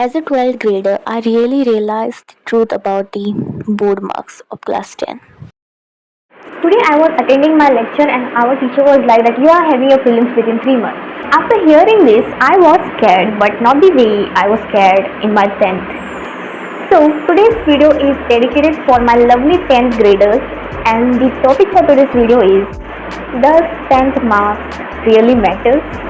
As a 12th grader, I really realized the truth about the board marks of class 10. Today I was attending my lecture and our teacher was like that you are having your prelims within 3 months. After hearing this, I was scared, but not the way I was scared in my 10th. So today's video is dedicated for my lovely 10th graders, and the topic for today's video is, does 10th marks really matters?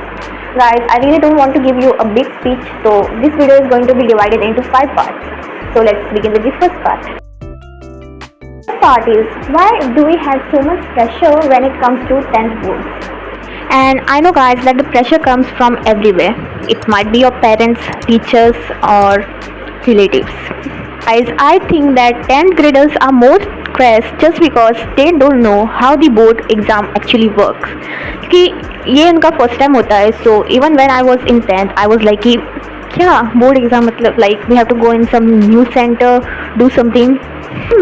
Guys, I really don't want to give you a big speech, so this video is going to be divided into 5 parts. So let's begin with the first part. The first part is, why do we have so much pressure when it comes to 10th boards? And I know guys that the pressure comes from everywhere. It might be your parents, teachers or relatives. Guys, I think that 10th graders are more stressed just because they don't know how the board exam actually works. कि ये उनका first time होता है, so even when I was in 10th I was like कि क्या board exam मतलब like we have to go in some new center, do something.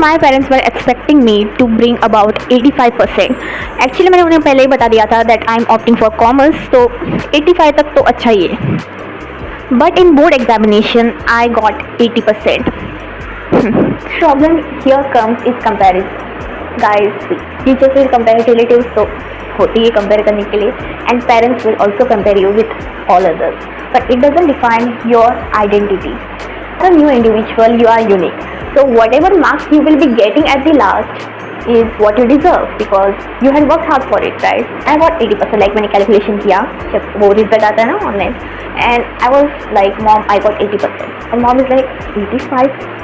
My parents were expecting me to bring about 85%. Actually मैंने उन्हें पहले ही बता दिया था that I am opting for commerce, तो 85 तक तो अच्छा ही है. But in board examination I got 80%. Problem here comes is comparison. Guys, teachers will compare relatives, तो होती है कंपेयर करने के लिए, and parents will also compare you with all others. But it doesn't define your identity. As a new individual, you are unique. So whatever marks you will be getting at the last is what you deserve because you had worked hard for it, right? I got 80%. Like मैंने calculation किया जब वो result आता है ना online, and I was like, mom, I got 80%. And mom is like, 85?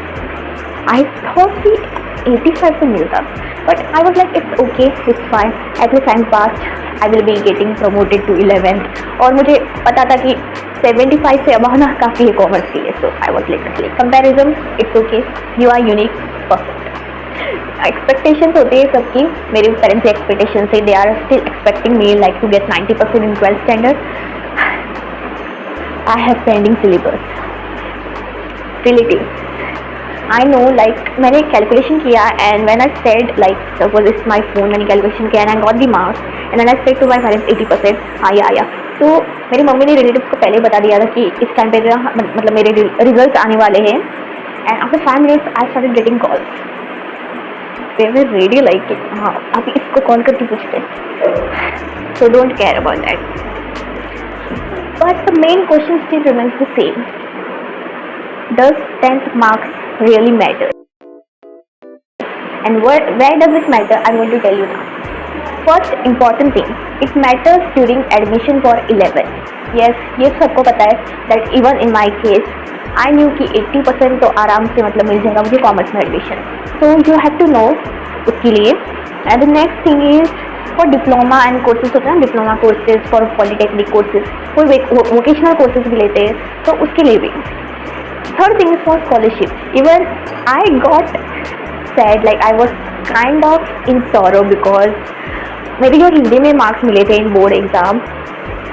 I thought the 85 से मिलता, but I was like, it's okay, it's fine, at least I'm passed, I will be getting promoted to 11th. और मुझे पता था कि 75 से अब आना काफ़ी है कॉमर्स के लिए, so I was like, comparison, it's okay, you are unique, perfect. Expectations होती है सबकी, मेरे पेरेंट्स की एक्सपेक्टेशन से, they are still expecting me like to get 90% in 12th standard. I have pending syllabus. Relatives, I know, like मैंने calculation किया and when I said like suppose it's my phone, मैंने calculation किया and I got the marks and then I said to my parents 80%, हाँ आया. तो मेरी mummy ने relatives को पहले बता दिया था कि इस टाइम पे मतलब मेरे रिजल्ट आने वाले हैं, and after 5 minutes I started getting calls. They were really like हाँ अभी इसको कॉल करके पूछते, so don't care about that. But the main question still remains the same. Does 10th marks really matter? And where does it matter? I'm going to tell you now. First important thing, it matters during admission for 11. Yes, ये सबको पता है that even in my case, I knew कि 80% तो आराम से मतलब मिल जाएगा मुझे कॉमर्स में admission. So you have to know उसके लिए. And the next thing is for diploma and courses होते हैं ना, diploma courses, for polytechnic courses, कोई वोकेशनल कोर्सेज भी लेते हैं तो उसके लिए भी. Third thing is for scholarship. Even I got sad, like I was kind of in sorrow because मेरे जो हिंदी में मार्क्स मिले थे इन board exam,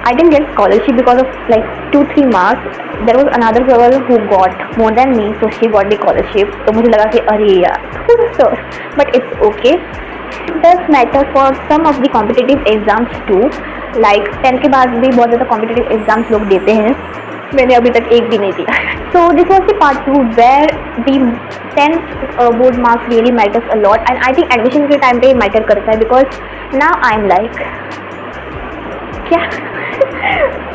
I didn't get scholarship because of like 2-3 marks. There was another girl who got more than me, so she got the scholarship. तो मुझे लगा कि अरे यार so, but it's okay. It does matter for some of the competitive exams too. Like 10 के बाद भी बहुत ज़्यादा competitive exams लोग देते हैं, मैंने अभी तक एक भी नहीं दिया. So this was the part 2 where the 10th board marks really matters a lot, and I think admission के time पे matter करता है because now I'm like क्या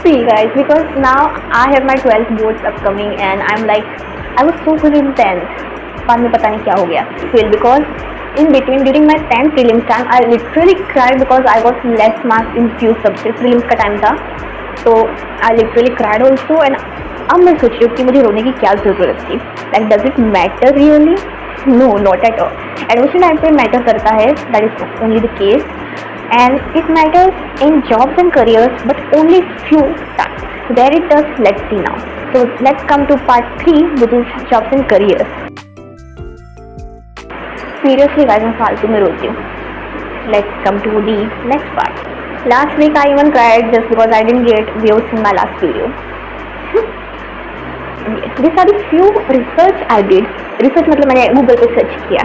see guys, because now I have my 12th boards upcoming and I'm like I was so good in 10th, बाद में पता नहीं क्या हो गया. Fail because in between during my 10th prelims time I literally cried because I got less marks in few subjects. prelims का time था तो I literally cried also. And अब मैं सोच रही हूँ कि मुझे रोने की क्या ज़रूरत थी. Like does it matter really? No, not at all. Admission time पे मैटर करता है, that is only the case, and it matters in jobs and careers but only few times. Where it does, let's see now. So let's come to part 3 which is jobs and careers. Seriously guys मैं फालतू में रोती हूँ. Let's come to the next part. Last week I even cried just because I didn't get views in my last video. These are the few research I did. Research मतलब मैंने Google पे search किया.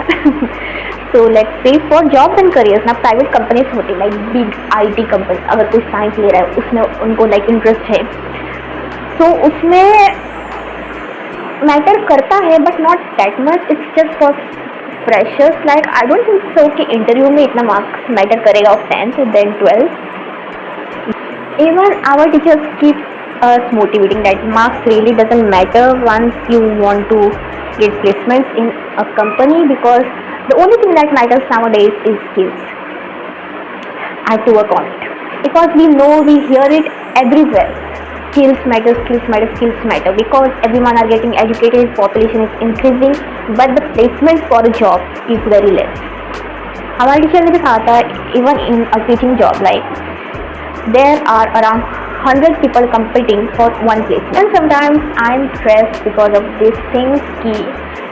So let's say for jobs and careers ना private companies होती like big IT company, अगर कोई science ले रहा है उसमें उनको like इंटरेस्ट है, so उसमें मैटर करता है but not that much, it's just for freshers. Like I don't think so कि इंटरव्यू में इतना मार्क्स मैटर करेगा of 10th then 12th. Even our teachers keep us motivating that marks really doesn't matter once you want to get placements in a company, because the only thing that matters nowadays is skills. I have to work on it because we know, we hear it everywhere. Skills matter, skills matter, skills matter, because everyone are getting educated, population is increasing, but the placement for a job is very less. हमारे teacher ने भी कहा था, even in a teaching job, like there are around 100 people competing for one placement, and sometimes I'm stressed because of these things कि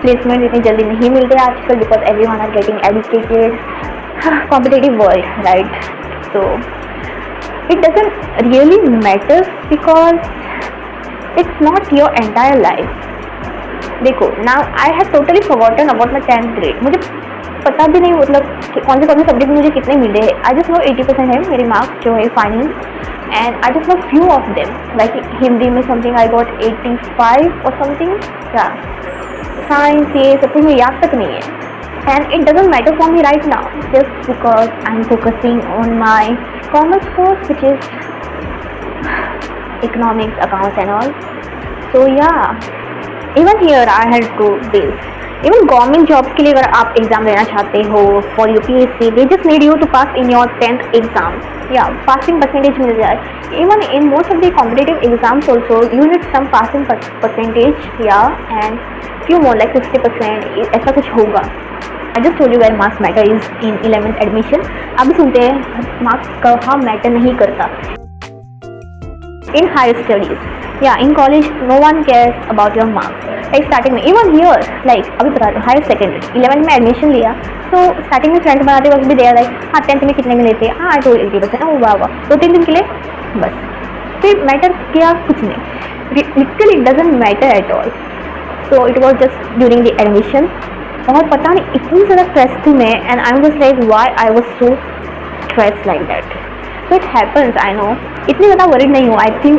placement इतनी जल्दी नहीं मिलते आजकल, because everyone are getting educated. Competitive world, right? So it doesn't really matter because it's not your entire life. देखो, now I have totally forgotten about my 10th grade. मुझे पता भी नहीं मतलब कौन से सब्जेक्ट मुझे कितने मिले हैं. आई जस्ट नो 80% है मेरे मार्क्स जो है final, and I just know few of them. Like Hindi में समथिंग आई गॉट 85 और समथिंग. या साइंस ये सब कुछ मुझे याद तक नहीं है. And it doesn't matter for me right now, just because I am focusing on my commerce course which is economics, accounts and all. So yeah even here I had to this. Even government jobs के लिए अगर आप exam देना चाहते हो for UPSC, they just need you to pass in your 10th exam, या passing percentage मिल जाए. Even in most of the competitive exams also you need some passing percentage, या एंड फ्यू मोर लाइक 60%, ऐसा कुछ होगा. I just told you where marks matter is in 11th admission. अभी सुनते हैं मार्क्स कहाँ मैटर नहीं करता. In higher studies, yeah, in college no one cares about your marks. Like starting में, even here, like अभी बता रहा हूँ, हायर सेकेंडरी 11th में एडमिशन लिया, तो स्टार्टिंग में फ्रेंड्स बनाते वक्त भी दे लाइक हाँ 10th में कितने मिले थे, हाँ आई टोल्ड 80%. ओह वाह वाह, 2-3 दिन के लिए बस. फिर मैटर किया कुछ नहीं, literally it doesn't matter at all. So it was just during the admission, और पता नहीं इतनी ज़्यादा स्ट्रेस थी मैं, and I was like why I was so stress like that. So it happens, I know. इतनी ज़्यादा worried नहीं हो. I think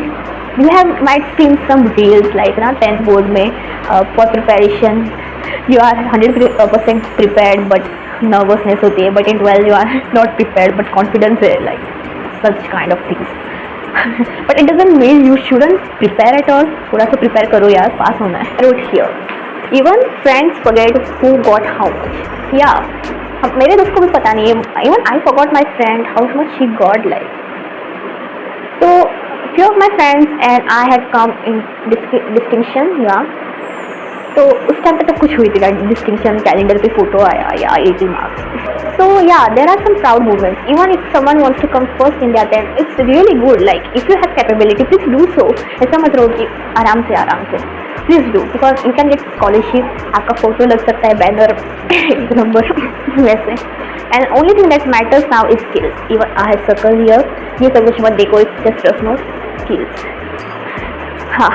you have might seen some reels like ना 10th board में for preparation you are 100% prepared but nervousness होती है, but in 12 you are not prepared but confidence है, like such kind of things. But it doesn't mean you shouldn't prepare at all. थोड़ा सा prepare करो यार, पास होना है. I wrote here. Even friends forget who got how much. Yeah. मेरे दोस्त को भी पता नहीं है. Even I forgot my friend how much she got like. So few of my friends and I had come in distinction, या तो उस टाइम पे तब कुछ हुई थी डिस्टिंक्शन, कैलेंडर पे फोटो आया या 80 marks. So yeah there are some proud movements. Even if someone wants to come first in that time, it's really good. Like if you have capability please do so. ऐसा मत रहो कि आराम से please do, because you can get scholarship. आपका photo लग सकता है, बैनर, एक नंबर वैसे. And only thing that matters now is skills. Even I have circle here, ये सब कुछ मत देखो, it's just rough note skills. हाँ,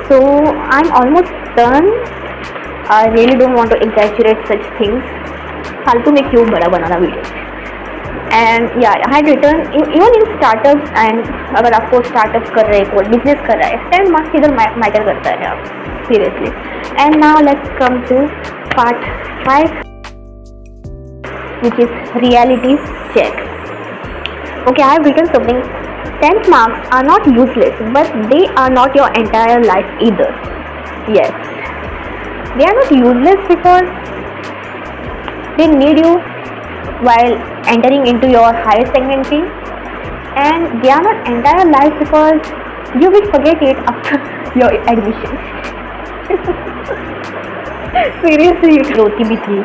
so I am almost done. I really don't want to exaggerate such things. फालतू में क्यों बड़ा बनाना video. And yeah I had written even in startups, and अगर आपको स्टार्टअप्स कर रहे हैं, कोई बिजनेस कर रहा है, 10 मार्क्स इधर मैटर करता है आप seriously. And now let's come to part 5 which is reality check. Okay, I have written something. 10th marks are not useless, but they are not your entire life either. Yes, they are not useless because they need you while entering into your higher secondary, and they are not entire life because you will forget it after your admission. Seriously रोती भी थी,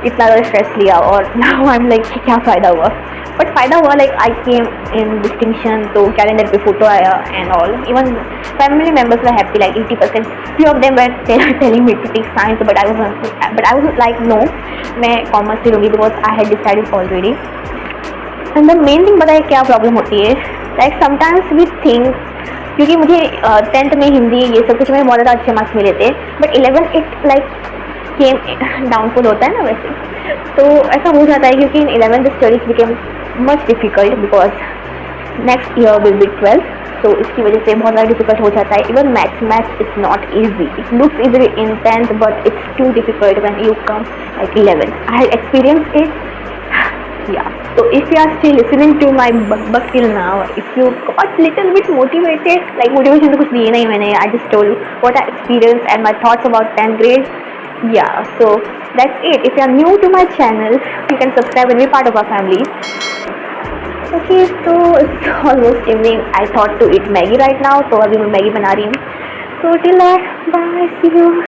इतना ज़्यादा stress लिया, और now I am like क्या फ़ायदा हुआ. बट फ़ायदा हुआ, like I came in distinction, तो कैलेंडर पे फोटो आया and all. Even family members were happy, like 80%. Few of them were telling me to take science, but I was like no, मैं commerce से लूँगी because I had decided already. And the main thing बताइए क्या problem होती है. Like sometimes we think, क्योंकि मुझे 10th में हिंदी ये सब कुछ में बहुत ज़्यादा अच्छे मार्क्स मिले थे, but 11 it like came downfall होता है ना वैसे, तो ऐसा हो जाता है क्योंकि इन 11th studies became much difficult because next year will be 12th, तो इसकी वजह से बहुत ज़्यादा डिफिकल्ट हो जाता है. Even maths it's not easy. It looks easy in 10th but it's too difficult when you come like 11th. I have experience it. Yeah, so if you are still listening to my buck till now, if you got little bit motivated, like motivation तो कुछ दिए नहीं मैंने, I just told you what I experienced and my thoughts about 10th grade. Yeah, so that's it. If you are new to my channel, you can subscribe and be part of our family. Okay, so it's almost evening. I thought to eat Maggie right now, तो अभी मैं Maggi बना रही हूँ. So till that, bye, see you.